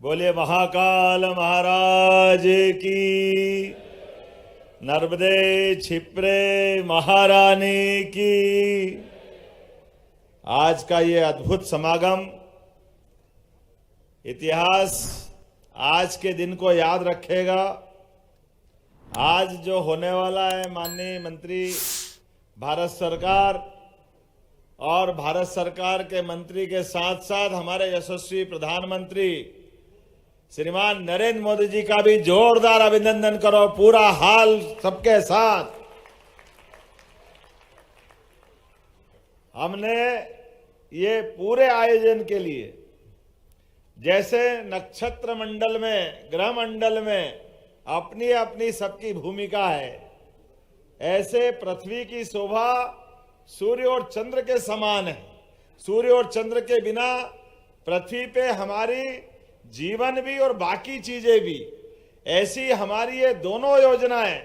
बोले महाकाल महाराज की, नर्मदे क्षिप्रे महारानी की। आज का ये अद्भुत समागम इतिहास आज के दिन को याद रखेगा। आज जो होने वाला है, माननीय मंत्री भारत सरकार और भारत सरकार के मंत्री के साथ साथ हमारे यशस्वी प्रधानमंत्री श्रीमान नरेंद्र मोदी जी का भी जोरदार अभिनंदन करो, पूरा हाल सबके साथ। हमने ये पूरे आयोजन के लिए जैसे नक्षत्र मंडल में, ग्रह मंडल में अपनी अपनी सबकी भूमिका है, ऐसे पृथ्वी की शोभा सूर्य और चंद्र के समान है। सूर्य और चंद्र के बिना पृथ्वी पे हमारी जीवन भी और बाकी चीजें भी, ऐसी हमारी ये दोनों योजनाएं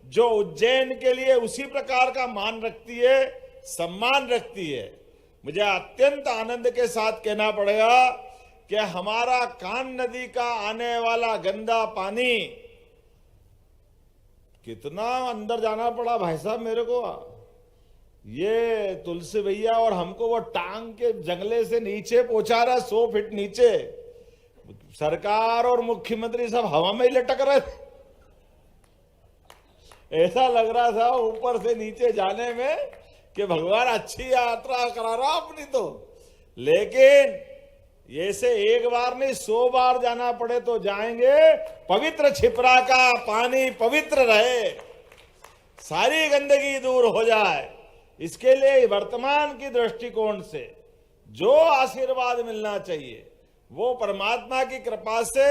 जो उज्जैन के लिए उसी प्रकार का मान रखती है, सम्मान रखती है। मुझे अत्यंत आनंद के साथ कहना पड़ेगा कि हमारा कान नदी का आने वाला गंदा पानी, कितना अंदर जाना पड़ा भाई साहब मेरे को। ये तुलसी भैया और हमको वो टांग के जंगले से नीचे पहुंचा रहा, 100 फीट नीचे। सरकार और मुख्यमंत्री सब हवा में ही लटक रहे थे। ऐसा लग रहा था ऊपर से नीचे जाने में कि भगवान अच्छी यात्रा करा रहा अपनी तो। लेकिन ऐसे एक बार नहीं 100 बार जाना पड़े तो जाएंगे। पवित्र क्षिप्रा का पानी पवित्र रहे, सारी गंदगी दूर हो जाए, इसके लिए वर्तमान की दृष्टिकोण से जो आशीर्वाद मिलना चाहिए वो परमात्मा की कृपा से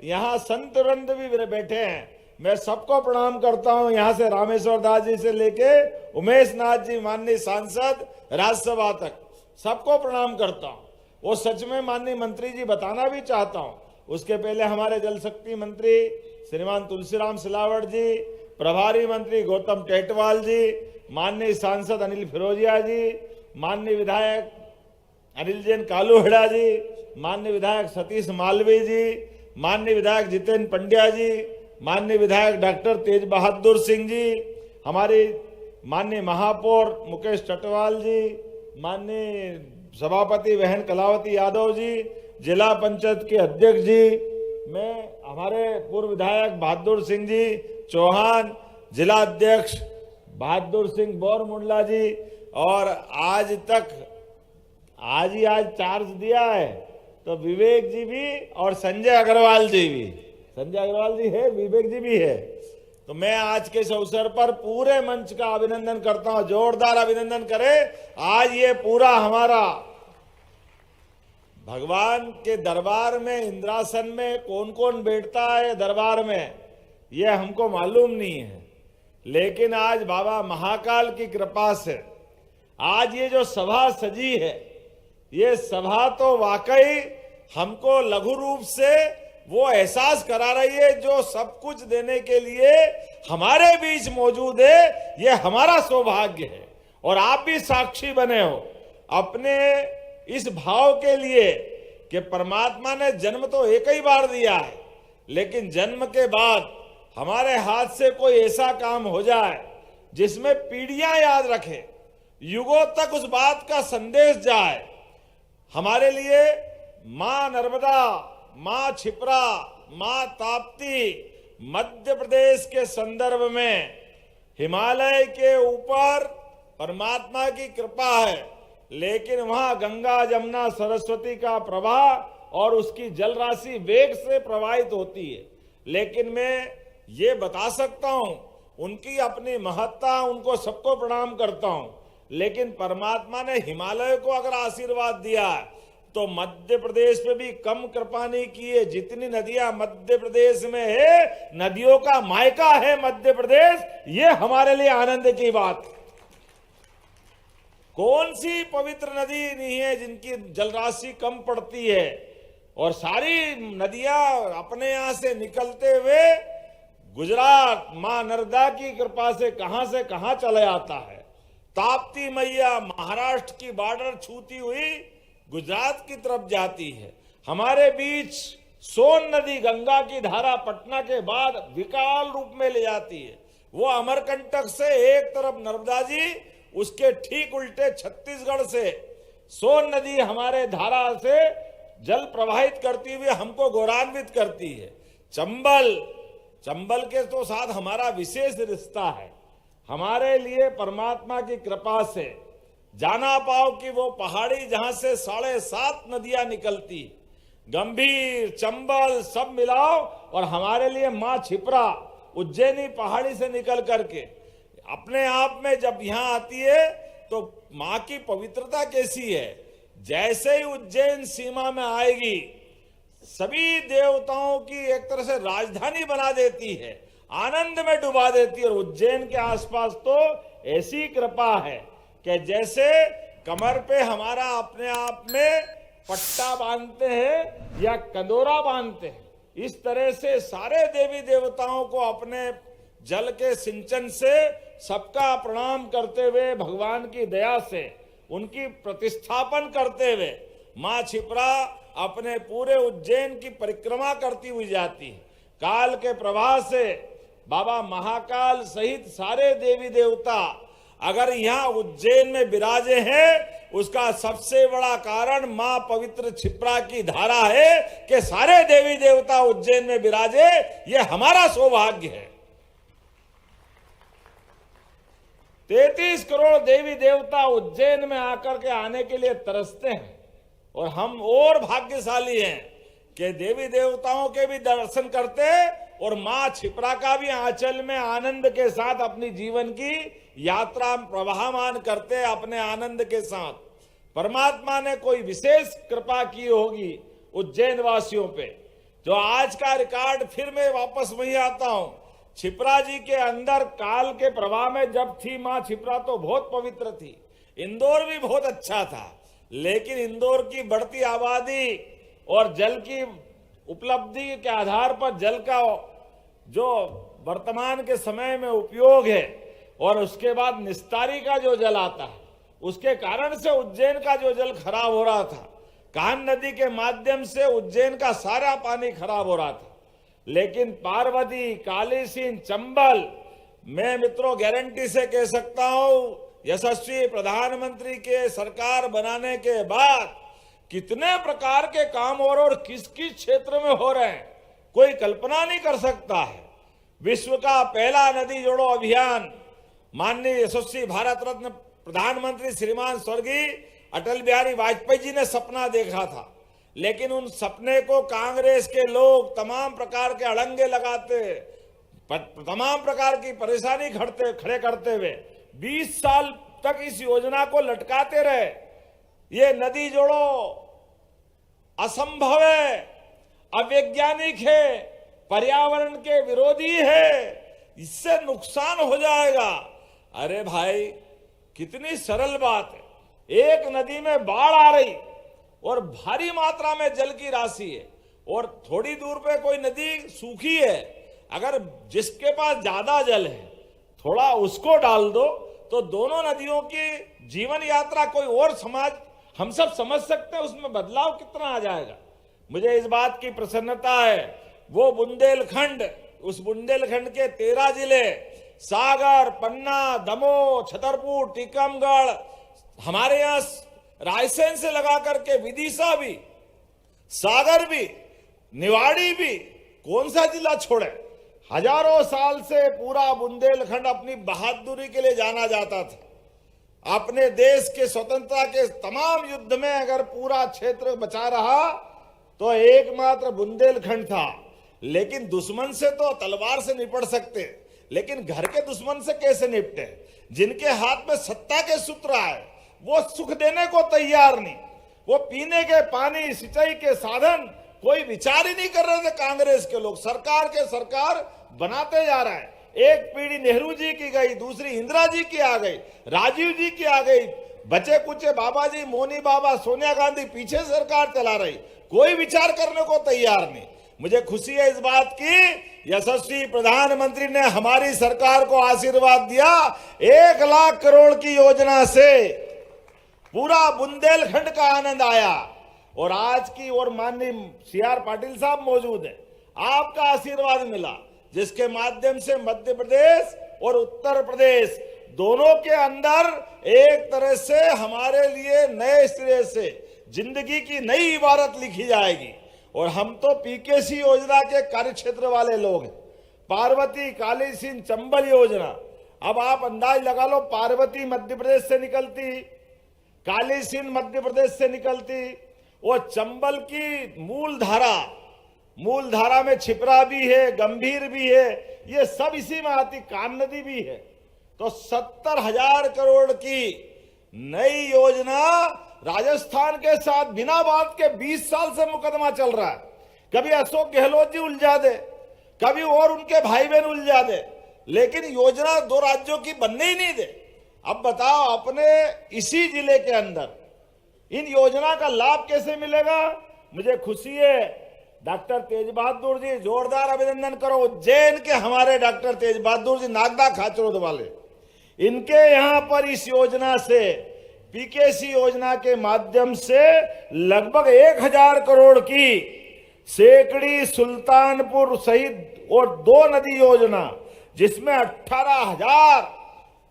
यहाँ संत वृंद भी बैठे हैं। मैं सबको प्रणाम करता हूँ, यहाँ से रामेश्वर दास जी से लेके उमेश नाथ जी माननीय सांसद राज्यसभा तक सबको प्रणाम करता हूँ। वो सच में माननीय मंत्री जी बताना भी चाहता हूँ। उसके पहले हमारे जल शक्ति मंत्री श्रीमान तुलसीराम सिलावट जी, प्रभारी मंत्री गौतम टेटवाल जी, माननीय सांसद अनिल फिरोजिया जी, माननीय विधायक अनिल जैन कालूहेड़ा जी, माननीय विधायक सतीश मालवीय जी, माननीय विधायक जितेंद्र पंड्या जी, माननीय विधायक डॉक्टर तेज बहादुर सिंह जी, हमारी माननीय महापौर मुकेश चटवाल जी, माननीय सभापति बहन कलावती यादव जी, जिला पंचायत के अध्यक्ष जी, मैं हमारे पूर्व विधायक बहादुर सिंह जी चौहान, जिला अध्यक्ष बहादुर सिंह बोरमुंडला जी, और आज चार्ज दिया है तो विवेक जी भी और संजय अग्रवाल जी भी। संजय अग्रवाल जी है, विवेक जी भी है। तो मैं आज के इस अवसर पर पूरे मंच का अभिनंदन करता हूं, जोरदार अभिनंदन करें। आज ये पूरा हमारा भगवान के दरबार में, इंद्रासन में कौन कौन बैठता है दरबार में, ये हमको मालूम नहीं है, लेकिन आज बाबा महाकाल की कृपा से आज ये जो सभा सजी है, ये सभा तो वाकई हमको लघु रूप से वो एहसास करा रही है जो सब कुछ देने के लिए हमारे बीच मौजूद है। ये हमारा सौभाग्य है और आप भी साक्षी बने हो अपने इस भाव के लिए कि परमात्मा ने जन्म तो एक ही बार दिया है, लेकिन जन्म के बाद हमारे हाथ से कोई ऐसा काम हो जाए जिसमें पीढ़ियां याद रखें, युगों तक उस बात का संदेश जाए। हमारे लिए मां नर्मदा, मां क्षिप्रा, मां ताप्ती मध्य प्रदेश के संदर्भ में हिमालय के ऊपर परमात्मा की कृपा है, लेकिन वहां गंगा जमुना सरस्वती का प्रवाह और उसकी जल राशि वेग से प्रवाहित होती है। लेकिन मैं ये बता सकता हूं उनकी अपनी महत्ता, उनको सबको प्रणाम करता हूं, लेकिन परमात्मा ने हिमालय को अगर आशीर्वाद दिया तो मध्य प्रदेश पे भी कम कृपा नहीं की है। जितनी नदियां मध्य प्रदेश में है, नदियों का मायका है मध्य प्रदेश, ये हमारे लिए आनंद की बात। कौन सी पवित्र नदी नहीं है जिनकी जलराशि कम पड़ती है, और सारी नदियां अपने यहां से निकलते हुए गुजरात मां नर्मदा की कृपा से कहां चला जाता है। ताप्ती मैया महाराष्ट्र की बॉर्डर छूती हुई गुजरात की तरफ जाती है। हमारे बीच सोन नदी गंगा की धारा पटना के बाद विकराल रूप में ले जाती है। वो अमरकंटक से एक तरफ नर्मदा जी, उसके ठीक उल्टे छत्तीसगढ़ से सोन नदी हमारे धारा से जल प्रवाहित करती हुई हमको गौरवान्वित करती है। चंबल के तो साथ हमारा विशेष रिश्ता है। हमारे लिए परमात्मा की कृपा से जाना पाओ कि वो पहाड़ी जहां से 7.5 नदियां निकलती, गंभीर, चंबल सब मिलाओ और हमारे लिए मां छिप्रा उज्जैनी पहाड़ी से निकल करके अपने आप में जब यहां आती है तो मां की पवित्रता कैसी है। जैसे ही उज्जैन सीमा में आएगी, सभी देवताओं की एक तरह से राजधानी बना देती है, आनंद में डुबा देती है। और उज्जैन के आसपास तो ऐसी कृपा है कि जैसे कमर पे हमारा अपने आप में पट्टा बांधते हैं या कंदोरा बांधते हैं, इस तरह से सारे देवी देवताओं को अपने जल के सिंचन से सबका प्रणाम करते हुए, भगवान की दया से उनकी प्रतिष्ठापन करते हुए मां छिप्रा अपने पूरे उज्जैन की परिक्रमा करती हुई जाती है। काल के प्रवाह से बाबा महाकाल सहित सारे देवी देवता अगर यहाँ उज्जैन में विराजे हैं, उसका सबसे बड़ा कारण मां पवित्र छिप्रा की धारा है कि सारे देवी देवता उज्जैन में विराजे। ये हमारा सौभाग्य है। 33 करोड़ देवी देवता उज्जैन में आकर के आने के लिए तरसते हैं और हम और भाग्यशाली हैं कि देवी देवताओं के भी दर्शन करते और मां छिप्रा का भी आंचल में आनंद के साथ अपनी जीवन की यात्रा प्रवाहमान करते अपने आनंद के साथ। परमात्मा ने कोई विशेष कृपा की होगी उज्जैन वासियों पे, जो आज का रिकॉर्ड फिर मैं वापस वही आता हूं। छिप्रा जी के अंदर काल के प्रवाह में जब थी मां छिप्रा तो बहुत पवित्र थी। इंदौर भी बहुत अच्छा था, लेकिन इंदौर की बढ़ती आबादी और जल की उपलब्धि के आधार पर जल का जो वर्तमान के समय में उपयोग है और उसके बाद निस्तारी का जो जल आता है, उसके कारण से उज्जैन का जो जल खराब हो रहा था, कान नदी के माध्यम से उज्जैन का सारा पानी खराब हो रहा था। लेकिन पार्वती, काली सिंह, चंबल, मैं मित्रों गारंटी से कह सकता हूं, यशस्वी प्रधानमंत्री के सरकार बनाने के बाद कितने प्रकार के काम और किस किस क्षेत्र में हो रहे हैं, कोई कल्पना नहीं कर सकता है। विश्व का पहला नदी जोड़ो अभियान माननीय यशस्वी भारत रत्न प्रधानमंत्री श्रीमान स्वर्गीय अटल बिहारी वाजपेयी जी ने सपना देखा था, लेकिन उन सपने को कांग्रेस के लोग तमाम प्रकार के अड़ंगे लगाते, तमाम प्रकार की परेशानी खड़े करते हुए 20 साल तक इस योजना को लटकाते रहे। ये नदी जोड़ो असंभव है, अवैज्ञानिक है, पर्यावरण के विरोधी है, इससे नुकसान हो जाएगा। अरे भाई, कितनी सरल बात है। एक नदी में बाढ़ आ रही और भारी मात्रा में जल की राशि है और थोड़ी दूर पे कोई नदी सूखी है, अगर जिसके पास ज्यादा जल है थोड़ा उसको डाल दो तो दोनों नदियों की जीवन यात्रा कोई और समाज हम सब समझ सकते हैं, उसमें बदलाव कितना आ जाएगा। मुझे इस बात की प्रसन्नता है, वो बुंदेलखंड, उस बुंदेलखंड के 13 जिले सागर, पन्ना, दमोह, छतरपुर, टीकमगढ़, हमारे यहाँ रायसेन से लगा करके विदिशा भी, सागर भी, निवाड़ी भी, कौन सा जिला छोड़े। हजारों साल से पूरा बुंदेलखंड अपनी बहादुरी के लिए जाना जाता था। अपने देश के स्वतंत्रता के तमाम युद्ध में अगर पूरा क्षेत्र बचा रहा तो एकमात्र बुंदेलखंड था। लेकिन दुश्मन से तो तलवार से निपट सकते, लेकिन घर के दुश्मन से कैसे निपटे। जिनके हाथ में सत्ता के सूत्र आए वो सुख देने को तैयार नहीं, वो पीने के पानी, सिंचाई के साधन कोई विचार ही नहीं कर रहे थे। कांग्रेस के लोग सरकार के सरकार बनाते जा रहे हैं। एक पीढ़ी नेहरू जी की गई, दूसरी इंदिरा जी की आ गई, राजीव जी की आ गई, बचे कुचे बाबा जी, मोनी बाबा, सोनिया गांधी पीछे सरकार चला रही, कोई विचार करने को तैयार नहीं। मुझे खुशी है इस बात की, यशस्वी प्रधानमंत्री ने हमारी सरकार को आशीर्वाद दिया। 1 लाख करोड़ की योजना से पूरा बुंदेलखंड का आनंद आया। और आज की और माननीय CR पाटिल साहब मौजूद है, आपका आशीर्वाद मिला, जिसके माध्यम से मध्य प्रदेश और उत्तर प्रदेश दोनों के अंदर एक तरह से हमारे लिए नए सिरे से जिंदगी की नई इबारत लिखी जाएगी। और हम तो PKC योजना के कार्यक्षेत्र वाले लोग हैं। पार्वती, काली सिंध, चंबल योजना, अब आप अंदाज लगा लो, पार्वती मध्य प्रदेश से निकलती, काली सिंध मध्य प्रदेश से निकलती, और चंबल की मूल धारा में छिपरा भी है, गंभीर भी है, ये सब इसी में आती, कान नदी भी है। तो 70,000 करोड़ की नई योजना राजस्थान के साथ बिना बात के 20 साल से मुकदमा चल रहा है। कभी अशोक गहलोत जी उलझा दे, कभी और उनके भाई बहन उलझा दे, लेकिन योजना दो राज्यों की बनने ही नहीं दे। अब बताओ, अपने इसी जिले के अंदर इन योजना का लाभ कैसे मिलेगा? मुझे खुशी है, डॉक्टर तेज बहादुर जी, जोरदार अभिनंदन करो। उज्जैन के हमारे डॉक्टर तेज बहादुर जी, नागदा खाचरोद वाले, इनके यहां पर इस योजना से, PKC योजना के माध्यम से लगभग 1,000 करोड़ की सेकड़ी, सुल्तानपुर सहित और 2 नदी योजना, जिसमें 18,000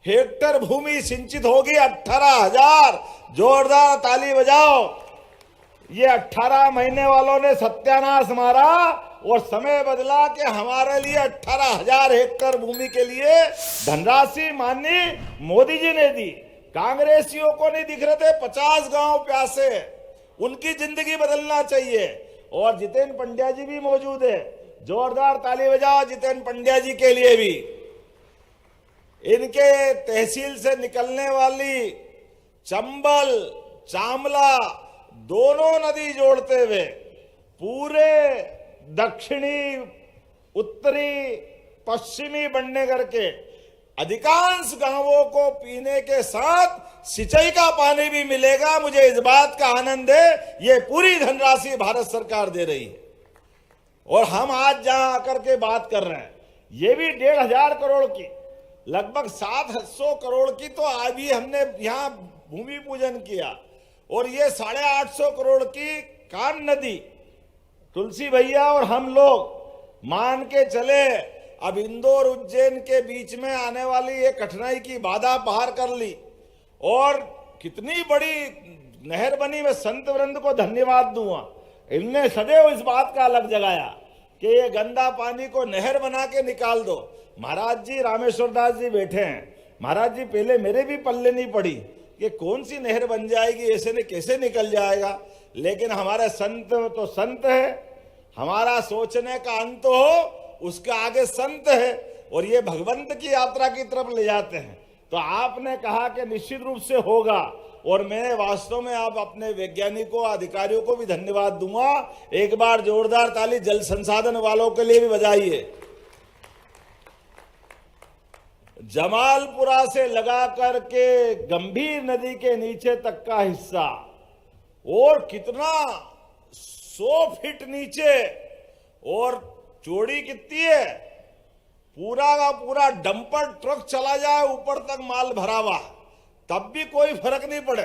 हेक्टेयर भूमि सिंचित होगी। 18,000, जोरदार ताली बजाओ। ये 18 महीने वालों ने सत्यानाश मारा और समय बदला कि हमारे लिए 18,000 हेक्टेयर भूमि के लिए धनराशि माननीय मोदी जी ने दी। कांग्रेसियों को नहीं दिख रहे थे, 50 गांव प्यासे, उनकी जिंदगी बदलना चाहिए। और जितेंद्र पंड्या जी भी मौजूद है, जोरदार ताली बजाओ जितेंद्र पंड्या जी के लिए भी। इनके तहसील से निकलने वाली चंबल, चामला दोनों नदी जोड़ते हुए पूरे दक्षिणी, उत्तरी, पश्चिमी बनने करके अधिकांश गांवों को पीने के साथ सिंचाई का पानी भी मिलेगा। मुझे इस बात का आनंद है, ये पूरी धनराशि भारत सरकार दे रही है। और हम आज जहां आकर के बात कर रहे हैं, ये भी 1,500 करोड़ की, लगभग 700 करोड़ की तो आज भी हमने यहां भूमि पूजन किया। और ये 850 करोड़ की कान नदी, तुलसी भैया और हम लोग मान के चले, अब इंदौर उज्जैन के बीच में आने वाली ये कठिनाई की बाधा पार कर ली और कितनी बड़ी नहर बनी। मैं संत वृंद को धन्यवाद दूंगा, इनने सदैव इस बात का अलग जगाया कि ये गंदा पानी को नहर बना के निकाल दो। महाराज जी, रामेश्वर दास जी बैठे हैं, महाराज जी पहले मेरे भी पल्ले नहीं पड़ी कि कौन सी नहर बन जाएगी, ऐसे ने कैसे निकल जाएगा। लेकिन हमारे संत तो संत है, हमारा सोचने का अंत हो उसके आगे संत है, और ये भगवंत की यात्रा की तरफ ले जाते हैं। तो आपने कहा कि निश्चित रूप से होगा, और मैं वास्तव में आप अपने वैज्ञानिकों, अधिकारियों को भी धन्यवाद दूंगा। एक बार जोरदार ताली जल संसाधन वालों के लिए भी बजाइए। जमालपुरा से लगा करके गंभीर नदी के नीचे तक का हिस्सा, और कितना 100 फीट नीचे, और चौड़ी कितनी है, पूरा का पूरा डंपर ट्रक चला जाए ऊपर तक माल भरा हुआ, तब भी कोई फर्क नहीं पड़े।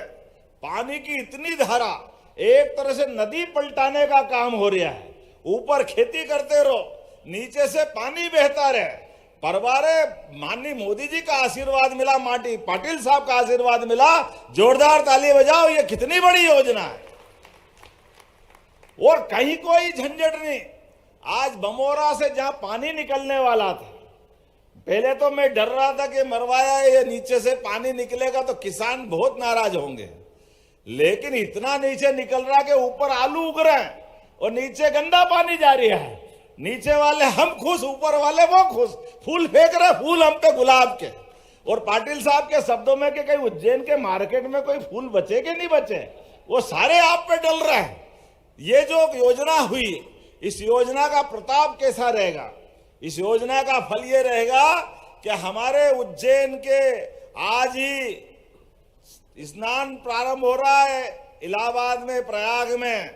पानी की इतनी धारा, एक तरह से नदी पलटाने का काम हो रहा है। ऊपर खेती करते रहो, नीचे से पानी बहता रहे। परवारे माननीय मोदी जी का आशीर्वाद मिला, माटी पाटिल साहब का आशीर्वाद मिला, जोरदार ताली बजाओ। ये कितनी बड़ी योजना है, और कहीं कोई झंझट नहीं। आज बमोरा से जहां पानी निकलने वाला था, पहले तो मैं डर रहा था कि मरवाया ये नीचे से पानी निकलेगा तो किसान बहुत नाराज होंगे, लेकिन इतना नीचे निकल रहा कि ऊपर आलू उग रहे हैं और नीचे गंदा पानी जा रहा है। नीचे वाले हम खुश, ऊपर वाले वो खुश, फूल फेंक रहे, फूल हम पे गुलाब के। और पाटिल साहब के शब्दों में कि कहीं उज्जैन के मार्केट में कोई फूल बचे कि नहीं बचे, वो सारे आप पे डल रहे हैं। ये जो योजना हुई, इस योजना का प्रताप कैसा रहेगा? इस योजना का फल ये रहेगा कि हमारे उज्जैन के आज ही स्नान प्रारंभ हो रहा है, इलाहाबाद में, प्रयाग में।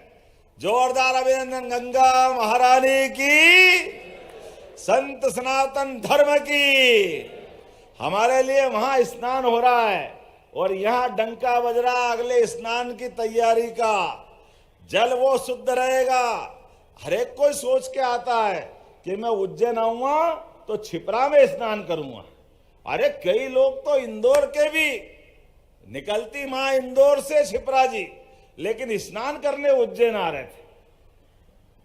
जोरदार अभिनंदन गंगा महारानी की, संत सनातन धर्म की। हमारे लिए वहां स्नान हो रहा है और यहां डंका बज रहा अगले स्नान की तैयारी का। जल वो शुद्ध रहेगा। हर एक कोई सोच के आता है कि मैं उज्जैन आऊंगा तो छिपरा में स्नान करूंगा। अरे कई लोग तो इंदौर के भी निकलती मां इंदौर से छिपरा जी, लेकिन स्नान करने उज्जैन आ रहे थे।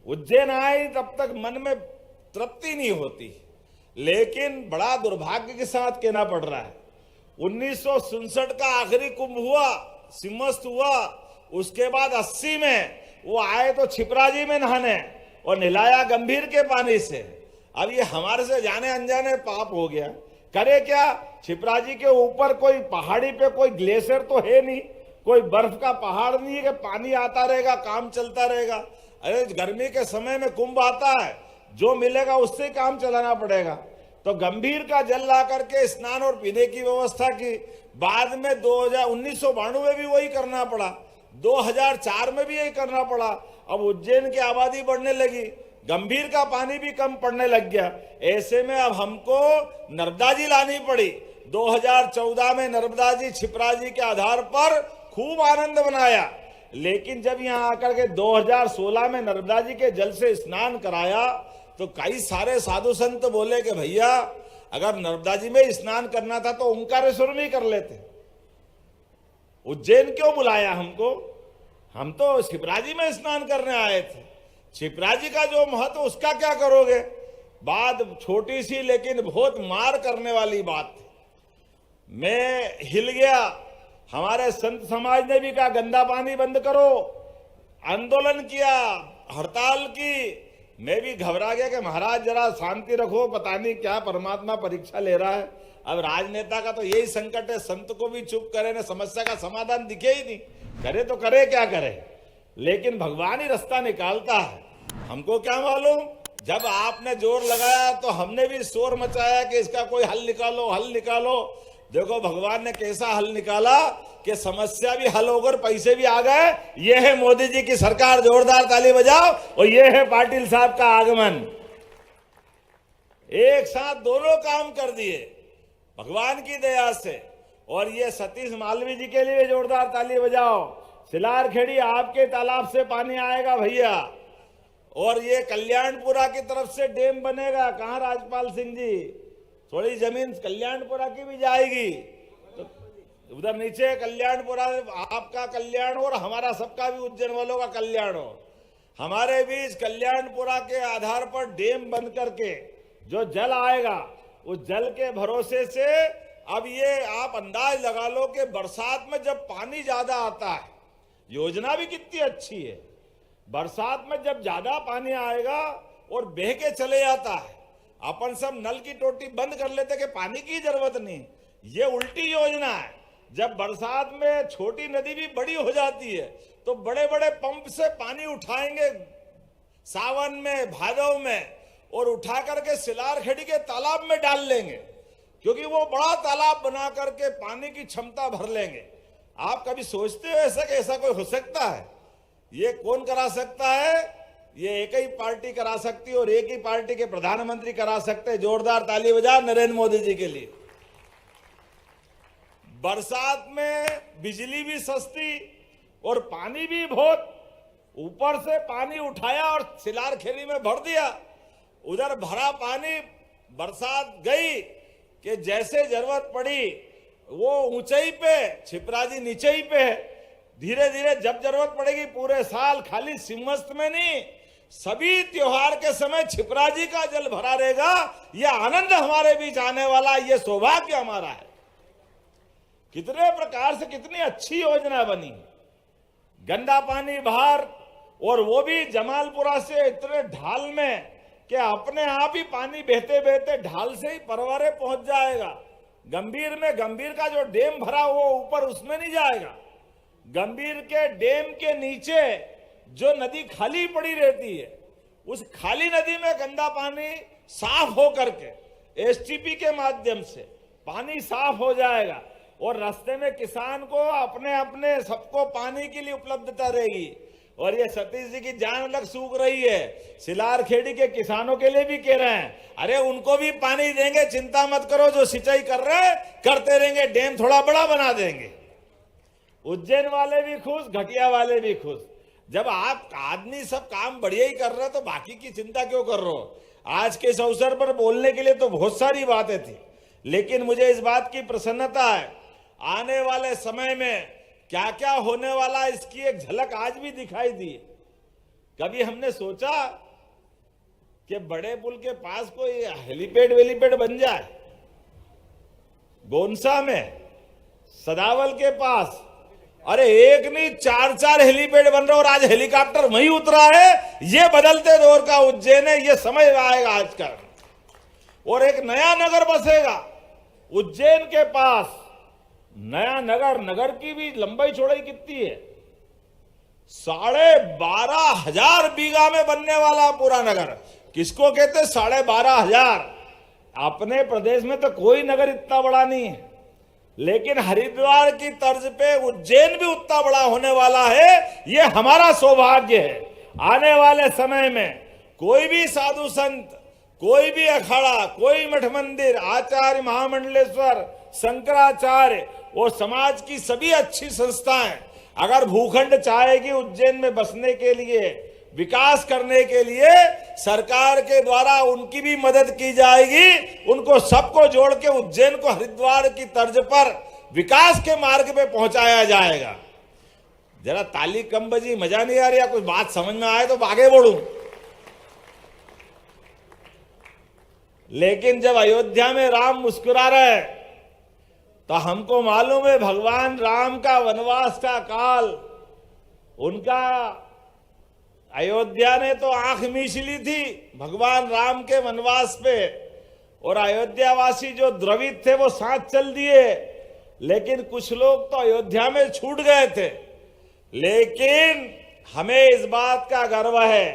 उज्जैन आए तब तक मन में तृप्ति नहीं होती, लेकिन बड़ा दुर्भाग्य के साथ कहना पड़ रहा है 1967 का आखिरी कुंभ हुआ, सिम्मस्त हुआ, उसके बाद 80 में वो आए तो छिपरा जी में नहाने और नहलाया गंभीर के पानी से। अब ये हमारे से जाने अनजाने पाप हो गया। करे क्या? छिपरा जी के ऊपर कोई पहाड़ी पे कोई ग्लेशियर तो है नहीं, कोई बर्फ का पहाड़ नहीं है कि पानी आता रहेगा काम चलता रहेगा। अरे गर्मी के समय में कुंभ आता है, जो मिलेगा उससे काम चलाना पड़ेगा। तो गंभीर का जल ला करके स्नान और पीने की व्यवस्था की। बाद में 1992 में भी वही करना पड़ा, 2004 में भी यही करना पड़ा। अब उज्जैन की आबादी बढ़ने लगी, गंभीर का पानी भी कम पड़ने लग गया। ऐसे में अब हमको नर्मदा जी लानी पड़ी। 2014 में नर्मदा जी छिपरा जी के आधार पर खूब आनंद मनाया, लेकिन जब यहाँ आकर के 2016 में नर्मदा जी के जल से स्नान कराया तो कई सारे साधु संत बोले कि भैया अगर नर्मदा जी में स्नान करना था तो ओंकारेश्वर में ही कर लेते, उज्जैन क्यों बुलाया हमको? हम तो छिपरा जी में स्नान करने आए थे। छिपरा जी का जो महत्व उसका क्या करोगे? बात छोटी सी लेकिन बहुत मार करने वाली बात थी। मैं हिल गया। हमारे संत समाज ने भी कहा गंदा पानी बंद करो, आंदोलन किया, हड़ताल की। मैं भी घबरा गया कि महाराज जरा शांति रखो, पता नहीं क्या परमात्मा परीक्षा ले रहा है। अब राजनेता का तो यही संकट है, संत को भी चुप करे ना, समस्या का समाधान दिखे ही नहीं, करे तो करे क्या करे। लेकिन भगवान ही रास्ता निकालता है, हमको क्या मालूम। जब आपने जोर लगाया तो हमने भी शोर मचाया कि इसका कोई हल निकालो, हल निकालो। देखो भगवान ने कैसा हल निकाला कि समस्या भी हल होकर पैसे भी आ गए। ये है मोदी जी की सरकार, जोरदार ताली बजाओ। और ये है पाटिल साहब का आगमन। एक साथ दोनों काम कर दिए भगवान की दया से। और ये सतीश मालवी जी के लिए जोरदार ताली बजाओ। सिलारखेड़ी आपके तालाब से पानी आएगा भैया। और ये कल्याणपुरा की तरफ से डैम बनेगा। कहां राजपाल सिंह जी? थोड़ी जमीन कल्याणपुरा की भी जाएगी, तो उधर नीचे कल्याणपुरा, आपका कल्याण और हमारा सबका भी, उज्जैन वालों का कल्याण हो। हमारे बीच कल्याणपुरा के आधार पर डैम बन करके जो जल आएगा, उस जल के भरोसे से अब ये आप अंदाज लगा लो कि बरसात में जब पानी ज्यादा आता है, योजना भी कितनी अच्छी है। बरसात में जब ज्यादा पानी आएगा और बह के चले जाता है, अपन सब नल की टोटी बंद कर लेते कि पानी की जरूरत नहीं। ये उल्टी योजना है। जब बरसात में छोटी नदी भी बड़ी हो जाती है तो बड़े बड़े पंप से पानी उठाएंगे सावन में, भादव में, और उठा करके सिलारखेड़ी के तालाब में डाल लेंगे, क्योंकि वो बड़ा तालाब बना करके पानी की क्षमता भर लेंगे। आप कभी सोचते हो ऐसा कि ऐसा कोई हो सकता है? ये कौन करा सकता है? ये एक ही पार्टी करा सकती है और एक ही पार्टी के प्रधानमंत्री करा सकते हैं। जोरदार ताली बजा नरेंद्र मोदी जी के लिए। बरसात में बिजली भी सस्ती और पानी भी बहुत। ऊपर से पानी उठाया और सिलारखेड़ी में भर दिया। उधर भरा पानी, बरसात गई कि जैसे जरूरत पड़ी वो ऊंचाई पे, छिपरा जी नीचे ही पे है। धीरे धीरे जब जरूरत पड़ेगी पूरे साल, खाली सिम्मस्त में नहीं, सभी त्योहार के समय छिपरा जी का जल भरा रहेगा। यह आनंद हमारे बीच आने वाला, यह सौभाग्य हमारा है। कितने प्रकार से कितनी अच्छी योजना बनी। गंदा पानी बाहर, और वो भी जमालपुरा से इतने ढाल में कि अपने आप ही पानी बहते बहते ढाल से ही परवारे पहुंच जाएगा। गंभीर में, गंभीर का जो डैम भरा वो ऊपर उसमें नहीं जाएगा। गंभीर के डैम के नीचे जो नदी खाली पड़ी रहती है, उस खाली नदी में गंदा पानी साफ हो करके एसटीपी के माध्यम से पानी साफ हो जाएगा। और रास्ते में किसान को अपने अपने सबको पानी के लिए उपलब्धता रहेगी। और ये सतीश जी की जान अलग सूख रही है। सिलारखेड़ी के किसानों के लिए भी कह रहे हैं, अरे उनको भी पानी देंगे, चिंता मत करो, जो सिंचाई कर रहे हैं करते रहेंगे, डैम थोड़ा बड़ा बना देंगे। उज्जैन वाले भी खुश, घटिया वाले भी खुश। जब आप आदमी सब काम बढ़िया ही कर रहे हो तो बाकी की चिंता क्यों कर रहे हो? आज के इस अवसर पर बोलने के लिए तो बहुत सारी बातें थी, लेकिन मुझे इस बात की प्रसन्नता है, आने वाले समय में क्या क्या होने वाला इसकी एक झलक आज भी दिखाई दी। कभी हमने सोचा कि बड़े पुल के पास कोई हेलीपैड बन जाए? गोंसा में, सदावल के पास, अरे एक नहीं 4-4 हेलीपैड बन रहे और आज हेलीकॉप्टर वहीं उतरा है। ये बदलते दौर का उज्जैन है, ये समय आएगा आजकल। और एक नया नगर बसेगा उज्जैन के पास, नया नगर। नगर की भी लंबाई चौड़ाई कितनी है? 12,500 बीघा में बनने वाला पूरा नगर। किसको कहते 12,500? अपने प्रदेश में तो कोई नगर इतना बड़ा नहीं है, लेकिन हरिद्वार की तर्ज पे उज्जैन भी उतना बड़ा होने वाला है। ये हमारा सौभाग्य है। आने वाले समय में कोई भी साधु संत, कोई भी अखाड़ा, कोई मठ मंदिर, आचार्य महामंडलेश्वर, शंकराचार्य और समाज की सभी अच्छी संस्थाएं अगर भूखंड चाहेगी उज्जैन में बसने के लिए, विकास करने के लिए, सरकार के द्वारा उनकी भी मदद की जाएगी। उनको सबको जोड़ के उज्जैन को हरिद्वार की तर्ज पर विकास के मार्ग पे पहुंचाया जाएगा। जरा ताली कम बजी, मजा नहीं आ रही? कुछ बात समझ में आए तो आगे बढ़ूं। लेकिन जब अयोध्या में राम मुस्कुरा रहे तो हमको मालूम है भगवान राम का वनवास का काल, उनका अयोध्या ने तो आंख मीच ली थी भगवान राम के वनवास पे, और अयोध्यावासी जो द्रवित थे वो साथ चल दिए। लेकिन कुछ लोग तो अयोध्या में छूट गए थे। लेकिन हमें इस बात का गर्व है,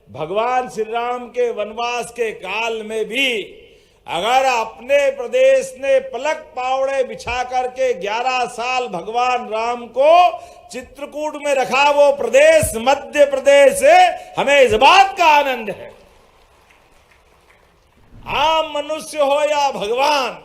भगवान श्री राम के वनवास के काल में भी अगर अपने प्रदेश ने पलक पावड़े बिछा करके 11 साल भगवान राम को चित्रकूट में रखा, वो प्रदेश मध्य प्रदेश है। हमें इस बात का आनंद है। आम मनुष्य हो या भगवान,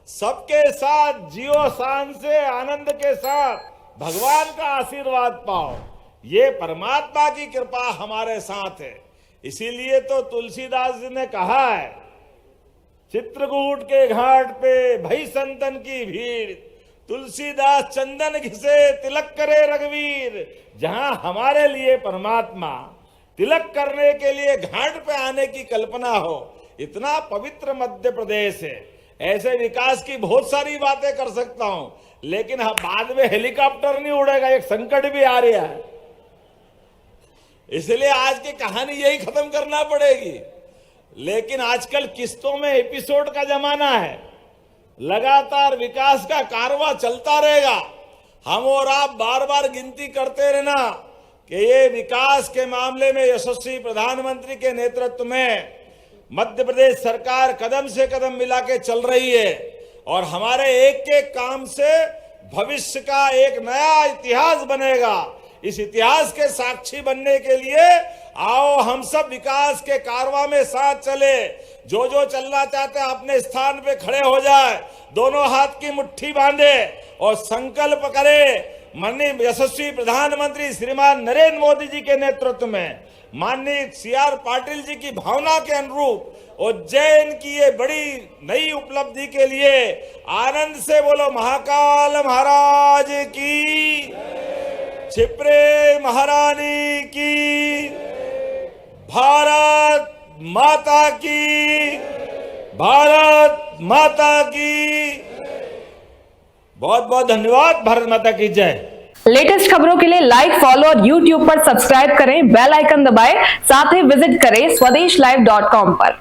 सबके साथ जियो शान से, आनंद के साथ भगवान का आशीर्वाद पाओ। ये परमात्मा की कृपा हमारे साथ है। इसीलिए तो तुलसीदास जी ने कहा है, चित्रकूट के घाट पे भई संतन की भीड़, तुलसीदास चंदन घिसे तिलक करे रघुवीर। जहां हमारे लिए परमात्मा तिलक करने के लिए घाट पे आने की कल्पना हो, इतना पवित्र मध्य प्रदेश है। ऐसे विकास की बहुत सारी बातें कर सकता हूं, लेकिन बाद में हेलीकॉप्टर नहीं उड़ेगा, एक संकट भी आ रहा है। इसलिए आज की कहानी यही खत्म करना पड़ेगी। लेकिन आजकल किस्तों में एपिसोड का जमाना है, लगातार विकास का कारवां चलता रहेगा। हम और आप बार बार गिनती करते रहना कि ये विकास के मामले में यशस्वी प्रधानमंत्री के नेतृत्व में मध्य प्रदेश सरकार कदम से कदम मिला के चल रही है, और हमारे एक एक काम से भविष्य का एक नया इतिहास बनेगा। इस इतिहास के साक्षी बनने के लिए आओ हम सब विकास के कारवां में साथ चले। जो जो चलना चाहते हैं अपने स्थान पे खड़े हो जाए, दोनों हाथ की मुट्ठी बांधे और संकल्प करे, माननीय यशस्वी प्रधानमंत्री श्रीमान नरेंद्र मोदी जी के नेतृत्व में, माननीय CR पाटिल जी की भावना के अनुरूप उज्जैन की ये बड़ी नई उपलब्धि के लिए आनंद से बोलो महाकाल महाराज की, क्षिप्रे महारानी की, भारत माता की, भारत माता की। बहुत बहुत धन्यवाद। भारत माता की जय। लेटेस्ट खबरों के लिए लाइक, फॉलो और YouTube पर सब्सक्राइब करें, बेल आइकन दबाएं, साथ ही विजिट करें swedishlive.com पर।